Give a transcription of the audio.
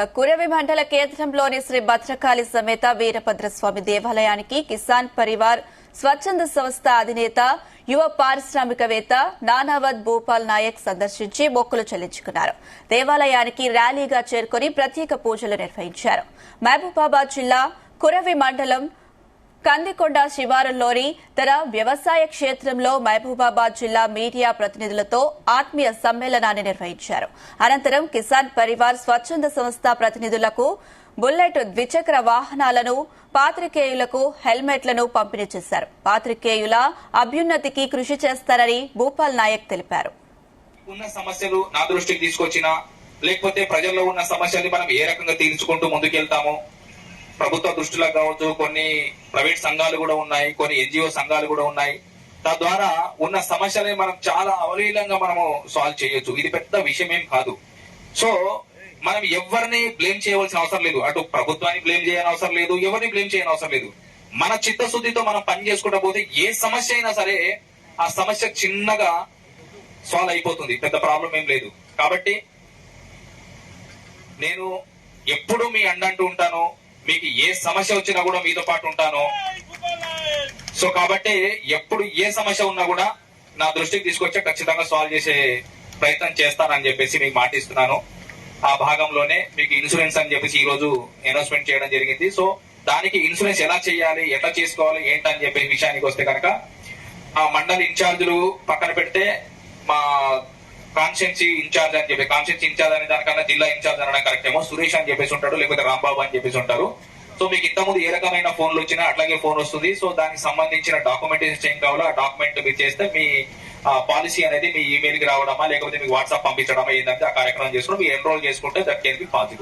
కురవి మండల కేంద్రంలోని శ్రీ భద్రకాళి సమేత వీరభద్రస్వామి దేవాలయానికి కిసాన్ పరివార్ స్వచ్ఛంద సంస్థ అధినేత యువ పారిశ్రామికవేత్త నానావత్ భూపాల్ నాయక్ సందర్శించి మొక్కులు చెల్లించుకున్నారు. దేవాలయానికి ర్యాలీగా చేరుకుని ప్రత్యేక పూజలు నిర్వహించారు. మహబూబాబాద్ జిల్లా కురవి మండలం కందికొండ శివారులోని తన వ్యవసాయ క్షేత్రంలో మహబూబాబాద్ జిల్లా మీడియా ప్రతినిధులతో ఆత్మీయ సమ్మేళనాన్ని నిర్వహించారు. అనంతరం కిసాన్ పరివార్ స్వచ్ఛంద సంస్థ ప్రతినిధులకు బుల్లెట్ ద్విచక్ర వాహనాలను, పాత్రికేయులకు హెల్మెట్లను పంపిణీ చేశారు. పాత్రికేయుల అభ్యున్నతికి కృషి చేస్తారని భూపాల్ నాయక్ తెలిపారు. ఉన్న సమస్యలు నా దృష్టికి తీసుకొచ్చినా, లేకపోతే ప్రజల్లో ఉన్న సమస్యల్ని మనం ఏ రకంగా తీర్చుకుంటూ ముందుకెళ్తాము, ప్రభుత్వ దృష్టిలో కావచ్చు, కొన్ని ప్రైవేట్ సంఘాలు కూడా ఉన్నాయి, కొన్ని ఎన్జిఓ సంఘాలు కూడా ఉన్నాయి. తద్వారా ఉన్న సమస్యలని మనం చాలా అవలీలంగా మనము సాల్వ్ చేయొచ్చు. ఇది పెద్ద విషయం ఏం కాదు. సో మనం ఎవరిని బ్లేమ్ చేయవలసిన అవసరం లేదు. అటు ప్రభుత్వాన్ని బ్లేమ్ చేయని అవసరం లేదు, ఎవరిని బ్లేమ్ చేయని అవసరం లేదు. మన చిత్తశుద్ధితో మనం పని చేసుకుంటా పోతే ఏ సమస్య అయినా సరే ఆ సమస్య చిన్నగా సాల్వ్ అయిపోతుంది. పెద్ద ప్రాబ్లం ఏం లేదు. కాబట్టి నేను ఎప్పుడు మీ అండంటూ ఉంటాను. మీకు ఏ సమస్య వచ్చినా కూడా మీతో పాటు ఉంటాను. సో కాబట్టి ఎప్పుడు ఏ సమస్య ఉన్నా కూడా నా దృష్టికి తీసుకొచ్చే ఖచ్చితంగా సాల్వ్ చేసే ప్రయత్నం చేస్తానని చెప్పేసి మీకు మాటిస్తున్నాను. ఆ భాగంలోనే మీకు ఇన్సూరెన్స్ అని చెప్పేసి ఈ రోజు అనౌన్స్మెంట్ చేయడం జరిగింది. సో దానికి ఇన్సూరెన్స్ ఎలా చేయాలి, ఎట్లా చేసుకోవాలి, ఏంటని చెప్పే విషయానికి వస్తే కనుక ఆ మండలి ఇన్ఛార్జీలు పక్కన పెడితే మా కాన్స్టిట్యున్సీ ఇన్ఛార్జ్ అని చెప్పి, కాన్స్టిట్యున్సీ ఇన్ఛార్జ్ అనే దానికన్నా జిల్లా ఇన్ఛార్జ్ అనడం కరెక్ట్ ఏమో, సురేష్ అని చెప్పేసి ఉంటాడు, లేకపోతే రాంబాబు అని చెప్పేసి ఉంటారు. సో మీకు ఇంతకుముందు ఏ రకమైన ఫోన్లు వచ్చినా అట్లాగే ఫోన్ వస్తుంది. సో దానికి సంబంధించిన డాక్యుమెంటేషన్ ఏం కావాలో ఆ డాక్యుమెంట్ మీరు చేస్తే మీ పాలసీ అనేది మీ ఈమెయిల్ కి రావడమా, లేకపోతే మీకు వాట్సాప్ పంపించడమా, ఏంటంటే ఆ కార్యక్రమం చేసుకుని మీరు ఎన్రోల్ చేసుకుంటే దట్ కెన్ బి పాసిబుల్.